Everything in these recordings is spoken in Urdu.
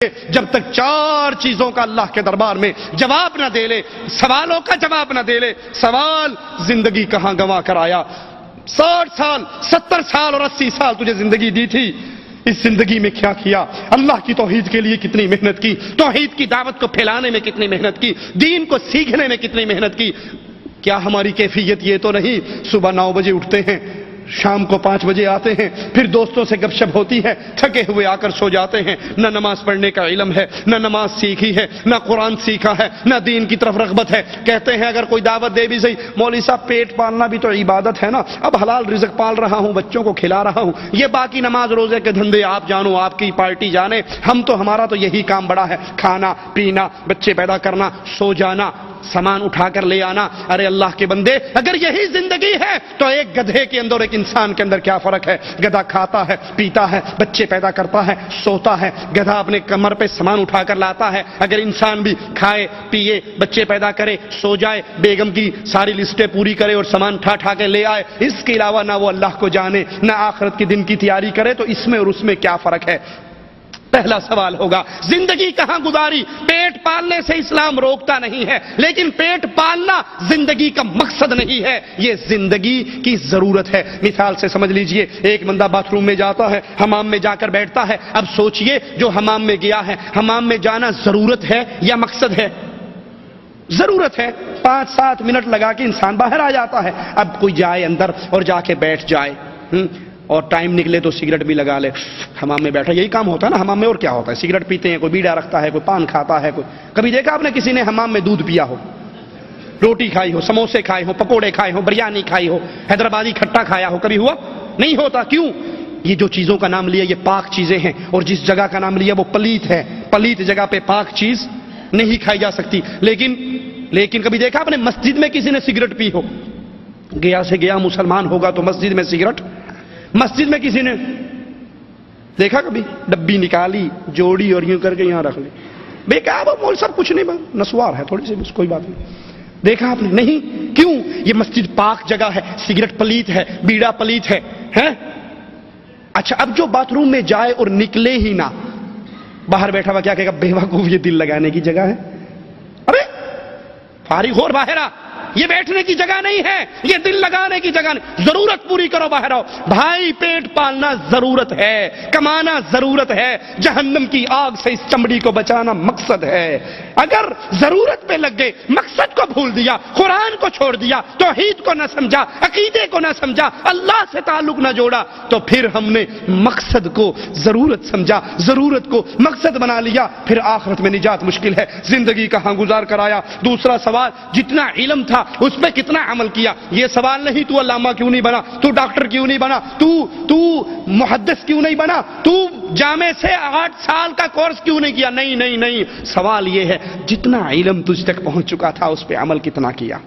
جب تک چار چیزوں کا اللہ کے دربار میں جواب نہ دے لے، سوالوں کا جواب نہ دے لے۔ سوال زندگی کہاں گنوا کر آیا؟ 60 سال 70 سال اور 80 سال تجھے زندگی دی تھی، اس زندگی میں کیا کیا؟ اللہ کی توحید کے لیے کتنی محنت کی، توحید کی دعوت کو پھیلانے میں کتنی محنت کی، دین کو سیکھنے میں کتنی محنت کی؟ کیا ہماری کیفیت یہ تو نہیں صبح 9 بجے اٹھتے ہیں، شام کو 5 بجے آتے ہیں، پھر دوستوں سے گپ شپ ہوتی ہے، تھکے ہوئے آ کر سو جاتے ہیں، نہ نماز پڑھنے کا علم ہے، نہ نماز سیکھی ہے، نہ قرآن سیکھا ہے، نہ دین کی طرف رغبت ہے۔ کہتے ہیں اگر کوئی دعوت دے بھی صحیح، مولوی صاحب پیٹ پالنا بھی تو عبادت ہے نا، اب حلال رزق پال رہا ہوں، بچوں کو کھلا رہا ہوں، یہ باقی نماز روزے کے دھندے آپ جانو، آپ کی پارٹی جانے، ہمارا تو یہی کام بڑا ہے، کھانا پینا، بچے پیدا کرنا، سو جانا، سامان اٹھا کر لے آنا۔ ارے اللہ کے بندے، اگر یہی زندگی ہے تو ایک گدھے کے اندر ایک انسان کے اندر کیا فرق ہے؟ گدھا کھاتا ہے، پیتا ہے، بچے پیدا کرتا ہے، سوتا ہے، گدھا اپنے کمر پہ سامان اٹھا کر لاتا ہے۔ اگر انسان بھی کھائے پیے، بچے پیدا کرے، سو جائے، بیگم کی ساری لسٹیں پوری کرے اور سامان ٹھا کے لے آئے، اس کے علاوہ نہ وہ اللہ کو جانے، نہ آخرت کے دن کی تیاری کرے، تو اس میں اور اس میں کیا فرق ہے؟ پہلا سوال ہوگا زندگی کہاں گزاری؟ پیٹ پالنے سے اسلام روکتا نہیں ہے، لیکن پیٹ پالنا زندگی کا مقصد نہیں ہے، یہ زندگی کی ضرورت ہے۔ مثال سے سمجھ لیجئے، ایک بندہ باتھ روم میں جاتا ہے، حمام میں جا کر بیٹھتا ہے۔ اب سوچئے جو حمام میں گیا ہے، حمام میں جانا ضرورت ہے یا مقصد ہے؟ ضرورت ہے، 5-7 منٹ لگا کے انسان باہر آ جاتا ہے۔ اب کوئی جائے اندر اور جا کے بیٹھ جائے اور ٹائم نکلے تو سگریٹ بھی لگا لے، حمام میں بیٹھا، یہی کام ہوتا ہے نا حمام میں، اور کیا ہوتا ہے؟ سگریٹ پیتے ہیں، کوئی بیڑا رکھتا ہے، کوئی پان کھاتا ہے، کوئی کبھی دیکھا آپ نے کسی نے حمام میں دودھ پیا ہو، روٹی کھائی ہو، سموسے کھائے ہو، پکوڑے کھائے ہو، بریانی کھائی ہو، حیدرآبادی کھٹا کھایا ہو، کبھی ہوا؟ نہیں ہوتا۔ کیوں؟ یہ جو چیزوں کا نام لیا یہ پاک چیزیں ہیں، اور جس جگہ کا نام لیا وہ پلیت ہے، پلیت جگہ پہ پاک چیز نہیں کھائی جا سکتی۔ لیکن کبھی دیکھا آپ نے مسجد میں کسی نے سگریٹ پی ہو؟ گیا سے گیا مسلمان ہوگا تو مسجد میں سگریٹ، مسجد میں کسی نے دیکھا کبھی؟ ڈبی نکالی، جوڑی اور یوں کر کے یہاں رکھ لی، بیکار مول سب کچھ نہیں، نسوار ہے تھوڑی سی بس، کوئی بات نہیں۔ دیکھا آپ نے؟ نہیں۔ کیوں؟ یہ مسجد پاک جگہ ہے، سگریٹ پلیت ہے، بیڑا پلیت ہے۔ اچھا، اب جو باتھ روم میں جائے اور نکلے ہی نہ، باہر بیٹھا ہوا کیا کہے گا؟ بے وقوف، یہ دل لگانے کی جگہ ہے۔ ارے فارغ ہو باہر آ، یہ بیٹھنے کی جگہ نہیں ہے، یہ دل لگانے کی جگہ نہیں۔ ضرورت پوری کرو، باہر آؤ۔ بھائی پیٹ پالنا ضرورت ہے، کمانا ضرورت ہے، جہنم کی آگ سے اس چمڑی کو بچانا مقصد ہے۔ اگر ضرورت پہ لگ گئے، مقصد کو بھول دیا، قرآن کو چھوڑ دیا، توحید کو نہ سمجھا، عقیدے کو نہ سمجھا، اللہ سے تعلق نہ جوڑا، تو پھر ہم نے مقصد کو ضرورت سمجھا، ضرورت کو مقصد بنا لیا، پھر آخرت میں نجات مشکل ہے۔ زندگی کہاں گزار کر آیا؟ دوسرا سوال، جتنا علم تھا اس پہ کتنا عمل کیا؟ یہ سوال نہیں تو علامہ کیوں نہیں بنا، تو ڈاکٹر کیوں نہیں بنا، تو محدث کیوں نہیں بنا، تو جامع سے 8 سال کا کورس کیوں نہیں کیا؟ نہیں، سوال یہ ہے جتنا علم تجھ تک پہنچ چکا تھا اس پہ عمل کتنا کیا؟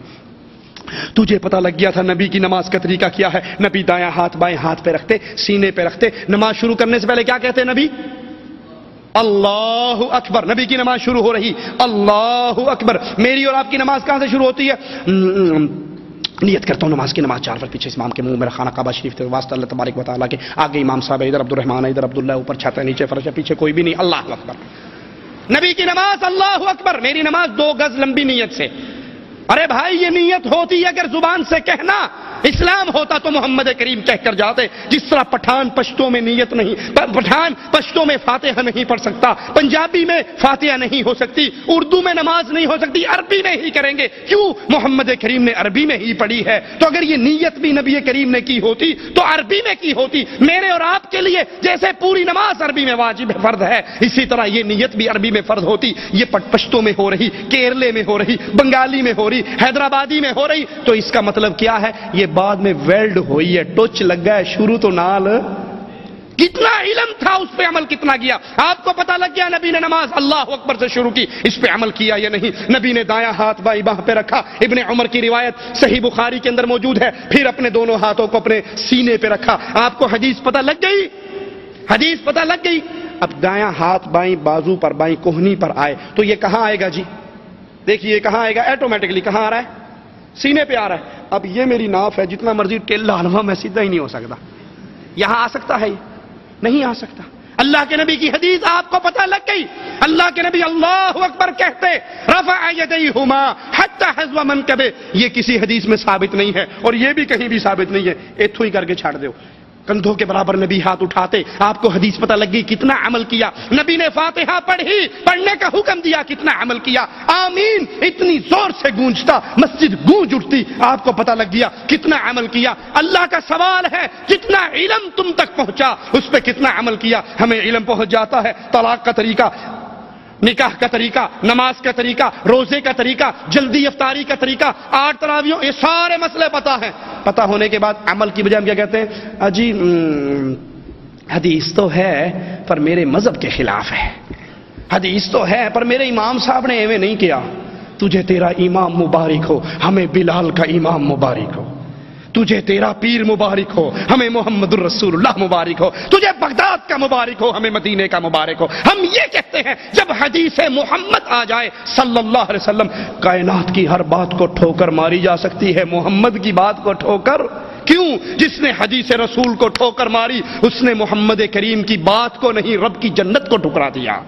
تجھے پتہ لگ گیا تھا نبی کی نماز کا طریقہ کیا ہے؟ نبی دایاں ہاتھ بائیں ہاتھ پہ رکھتے، سینے پہ رکھتے، نماز شروع کرنے سے پہلے کیا کہتے نبی؟ اللہ اکبر۔ نبی کی نماز شروع ہو رہی، اللہ اکبر۔ میری اور آپ کی نماز کہاں سے شروع ہوتی ہے؟ نیت کرتا ہوں نماز کی، نماز 4 پیچھے امام کے منہ میرا خانہ کعبہ شریف تھے، واسطہ اللہ تبارک و تعالیٰ کے، آگے امام صاحب، ادھر عبد الرحمان، ادھر عبداللہ، اوپر چھت ہے، نیچے فرش ہے، پیچھے کوئی بھی نہیں، اللہ اکبر۔ نبی کی نماز اللہ اکبر، میری نماز 2 گز لمبی نیت سے۔ ارے بھائی یہ نیت ہوتی ہے اگر زبان سے کہنا، اسلام ہوتا تو محمد کریم کہہ کر جاتے۔ جس طرح پٹھان پشتوں میں نیت نہیں، پٹھان پشتوں میں فاتحہ نہیں پڑھ سکتا، پنجابی میں فاتحہ نہیں ہو سکتی، اردو میں نماز نہیں ہو سکتی، عربی میں ہی کریں گے۔ کیوں؟ محمد کریم نے عربی میں ہی پڑھی ہے، تو اگر یہ نیت بھی نبی کریم نے کی ہوتی تو عربی میں کی ہوتی۔ میرے اور آپ کے لیے جیسے پوری نماز عربی میں واجب فرض ہے، اسی طرح یہ نیت بھی عربی میں فرض ہوتی۔ یہ پشتوں میں ہو رہی، کیرلے میں ہو رہی، بنگالی میں ہو رہی، حیدرآبادی میں ہو رہی، تو اس کا مطلب کیا ہے؟ یہ بعد میں ویلڈ ہوئی ہے، ٹوچ لگ گیا ہے، شروع تو نال۔ کتنا علم تھا اس پہ عمل کتنا کیا؟ آپ کو پتہ لگ گیا نبی نے نماز اللہ اکبر سے شروع کی، اس پہ عمل کیا یا نہیں؟ نبی نے دایاں ہاتھ بائیں باہ پہ رکھا، ابن عمر کی روایت صحیح بخاری کے اندر موجود ہے، پھر اپنے دونوں ہاتھوں کو اپنے سینے پہ رکھا۔ آپ کو حدیث پتہ لگ گئی؟ حدیث پتہ لگ گئی؟ اب دایاں ہاتھ بائیں بازو پر، بائیں کوہنی پر آئے تو یہ کہاں آئے گا جی؟ دیکھیے کہاں آئے گا؟ ایٹومیٹکلی کہاں آ رہا ہے؟ سینے پہ آ رہا ہے۔ اب یہ میری ناف ہے، جتنا مرضی ٹیلا ہلوا میں سیدھا ہی نہیں ہو سکتا، یہاں آ سکتا ہے؟ نہیں آ سکتا۔ اللہ کے نبی کی حدیث آپ کو پتہ لگ گئی. اللہ کے نبی اللہ اکبر کہتے رفع یدیہما حتی حذو منکبہ. یہ کسی حدیث میں ثابت نہیں ہے اور یہ بھی کہیں بھی ثابت نہیں ہے. ایتھو ہی کر کے چھاڑ دو. کندھوں کے برابر نبی ہاتھ اٹھاتے. آپ کو حدیث پتہ لگ گئی کتنا عمل کیا. نبی نے فاتحہ پڑھی, پڑھنے کا حکم دیا, کتنا عمل کیا. آمین اتنی زور سے گونجتا, مسجد گونج اٹھتی. آپ کو پتہ لگ گیا کتنا عمل کیا. اللہ کا سوال ہے جتنا علم تم تک پہنچا اس پہ کتنا عمل کیا. ہمیں علم پہنچ جاتا ہے طلاق کا طریقہ, نکاح کا طریقہ, نماز کا طریقہ, روزے کا طریقہ, جلدی افطاری کا طریقہ, 8 تراویحوں, یہ سارے مسئلے پتہ ہیں. پتہ ہونے کے بعد عمل کی بجائے ہم کیا کہتے ہیں؟ جی حدیث تو ہے پر میرے مذہب کے خلاف ہے. حدیث تو ہے پر میرے امام صاحب نے ایویں نہیں کیا. تجھے تیرا امام مبارک ہو, ہمیں بلال کا امام مبارک ہو. تجھے تیرا پیر مبارک ہو, ہمیں محمد الرسول اللہ مبارک ہو. تجھے بغداد کا مبارک ہو, ہمیں مدینے کا مبارک ہو. ہم یہ کہتے ہیں جب حدیث محمد آ جائے صلی اللہ علیہ وسلم, کائنات کی ہر بات کو ٹھوکر ماری جا سکتی ہے, محمد کی بات کو ٹھوکر کیوں؟ جس نے حدیث رسول کو ٹھوکر ماری اس نے محمد کریم کی بات کو نہیں, رب کی جنت کو ٹھکرا دیا.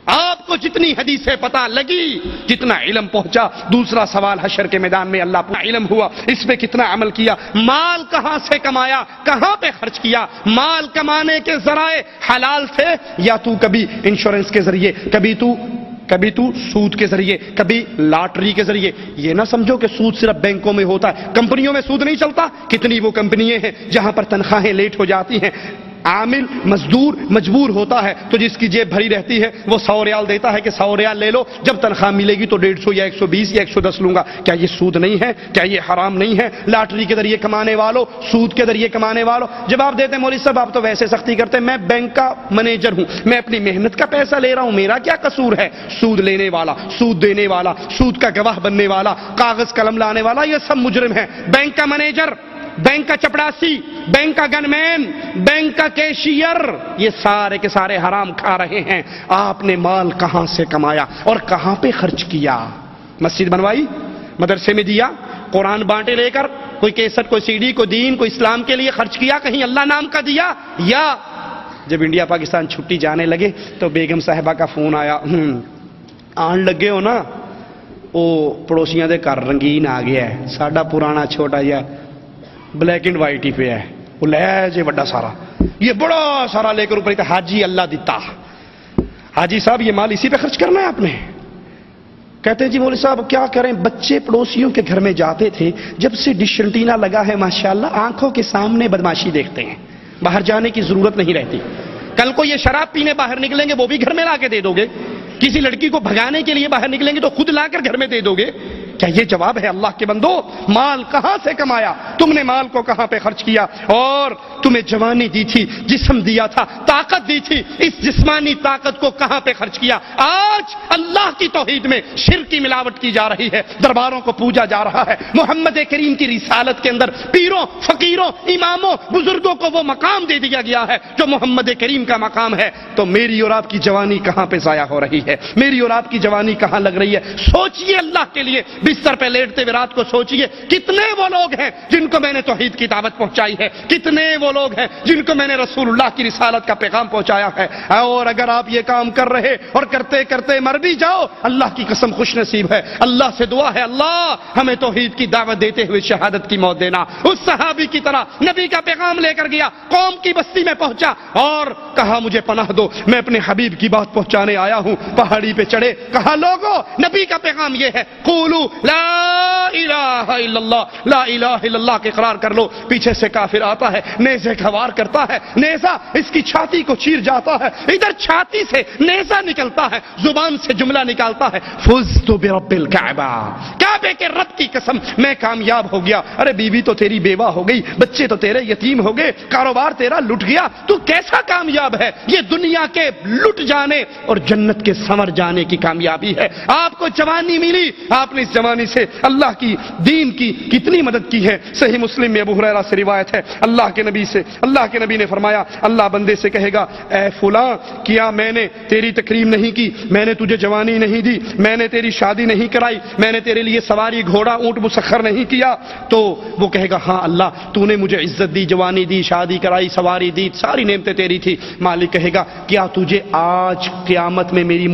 آپ کو جتنی حدیثیں پتہ لگی جتنا علم پہنچا. دوسرا سوال حشر کے میدان میں اللہ پورا علم ہوا, اس پہ کتنا عمل کیا. مال کہاں سے کمایا, کہاں پہ خرچ کیا. مال کمانے کے ذرائع حلال تھے یا تو کبھی انشورنس کے ذریعے, کبھی تو سود کے ذریعے, کبھی لاٹری کے ذریعے. یہ نہ سمجھو کہ سود صرف بینکوں میں ہوتا ہے, کمپنیوں میں سود نہیں چلتا. کتنی وہ کمپنیاں ہیں جہاں پر تنخواہیں لیٹ ہو جاتی ہیں. عامل مزدور مجبور ہوتا ہے تو جس کی جیب بھری رہتی ہے وہ 100 ریال دیتا ہے کہ 100 ریال لے لو, جب تنخواہ ملے گی تو 150 یا 120 یا 110 لوں گا. کیا یہ سود نہیں ہے؟ کیا یہ حرام نہیں ہے؟ لاٹری کے ذریعے کمانے والوں, سود کے ذریعے کمانے والوں. جواب دیتے ہیں مولوی صاحب آپ تو ویسے سختی کرتے ہیں, میں بینک کا مینیجر ہوں, میں اپنی محنت کا پیسہ لے رہا ہوں, میرا کیا قصور ہے؟ سود لینے والا, سود دینے والا, سود کا گواہ بننے والا, کاغذ قلم لانے والا, یہ سب مجرم ہیں. بینک کا مینیجر, بینک کا چپڑاسی, بینک کا گن مین, بینک کا کیشیئر, یہ سارے کے سارے حرام کھا رہے ہیں. آپ نے مال کہاں سے کمایا اور کہاں پہ خرچ کیا؟ مسجد بنوائی, مدرسے میں دیا, قرآن بانٹے لے کر, کوئی کیسٹ, کوئی سی ڈی, کوئی دین, کوئی اسلام کے لیے خرچ کیا, کہیں اللہ نام کا دیا. یا جب انڈیا پاکستان چھٹی جانے لگے تو بیگم صاحبہ کا فون آیا, آن لگے ہو نا, وہ پڑوسیاں دے گھر رنگین آ گیا ہے, ساڈا پرانا چھوٹا جہا بلیک اینڈ وائٹ ہی پہ ہے, وہ لے جے بڑا سارا, یہ بڑا سارا لے کر اوپر, حاجی اللہ دیتا. حاجی صاحب یہ مال اسی پہ خرچ کرنا ہے آپ نے؟ کہتے ہیں جی مولوی صاحب کیا کریں, بچے پڑوسیوں کے گھر میں جاتے تھے, جب سے ڈش اینٹینا لگا ہے ماشاءاللہ آنکھوں کے سامنے بدماشی دیکھتے ہیں, باہر جانے کی ضرورت نہیں رہتی. کل کو یہ شراب پینے باہر نکلیں گے وہ بھی گھر میں لا کے دے دو گے, کسی لڑکی کو بھگانے کے لیے باہر نکلیں گے تو خود لا کر گھر میں دے دو گے. کیا یہ جواب ہے اللہ کے بندو؟ مال کہاں سے کمایا, تم نے مال کو کہاں پہ خرچ کیا؟ اور تمہیں جوانی دی تھی, جسم دیا تھا, طاقت دی تھی, اس جسمانی طاقت کو کہاں پہ خرچ کیا؟ آج اللہ کی توحید میں شرک کی ملاوٹ کی جا رہی ہے, درباروں کو پوجا جا رہا ہے. محمد کریم کی رسالت کے اندر پیروں, فقیروں, اماموں, بزرگوں کو وہ مقام دے دیا گیا ہے جو محمد کریم کا مقام ہے. تو میری اور آپ کی جوانی کہاں پہ ضائع ہو رہی ہے؟ میری اور آپ کی جوانی کہاں لگ رہی ہے؟ سوچئے اللہ کے لیے, بستر پہ لیٹتے ہوئے رات کو سوچئے کتنے وہ لوگ ہیں جن کو میں نے توحید کی دعوت پہنچائی ہے, کتنے وہ لوگ ہیں جن کو میں نے رسول اللہ کی رسالت کا پیغام پہنچایا ہے. اور اگر آپ یہ کام کر رہے اور کرتے کرتے مر بھی جاؤ, اللہ کی قسم خوش نصیب ہے. اللہ سے دعا ہے اللہ ہمیں توحید کی دعوت دیتے ہوئے شہادت کی موت دینا. اس صحابی کی طرح نبی کا پیغام لے کر گیا, قوم کی بستی میں پہنچا اور کہا مجھے پناہ دو, میں اپنے حبیب کی بات پہنچانے آیا ہوں. پہاڑی پہ چڑھے, کہا لوگو نبی کا پیغام یہ ہے, قولوا لا الہ الا اللہ, لا الہ الا اللہ کے اقرار کر لو. پیچھے سے کافر آتا ہے, نیزے کا وار کرتا ہے, نیزہ اس کی چھاتی کو چیر جاتا ہے, ادھر چھاتی سے نیزہ نکلتا ہے, زبان سے جملہ نکالتا ہے, فزت برب الکعبہ, کعبے کے رب کی قسم میں کامیاب ہو گیا. ارے بیوی تو تیری بیوہ ہو گئی, بچے تو تیرے یتیم ہو گئے, کاروبار تیرا لٹ گیا, تو کیسا کامیاب ہے؟ یہ دنیا کے لٹ جانے اور جنت کے سنور جانے کی کامیابی ہے. آپ کو جوانی ملی, آپ نے اس جوانی سے اللہ کی دین کی کتنی مدد کی ہے. صحیح مسلم میں ابو ہریرہ سے روایت ہے, اللہ کے نبی نے فرمایا, اللہ بندے سے کہے گا, اے فلاں کیا میں نے تیری تکریم نہیں کی, میں نے تجھے جوانی نہیں دی, میں نے تیری شادی نہیں کرائی, میں نے تیرے لیے سواری گھوڑا اونٹ مسخر نہیں کیا، تو وہ کہے گا ہاں اللہ تو نے مجھے عزت دی، جوانی دی، شادی کرائی، سواری دی، ساری نعمتیں تیری تھی۔ مالک کہے گا کیا تجھے آج قیامت میں میری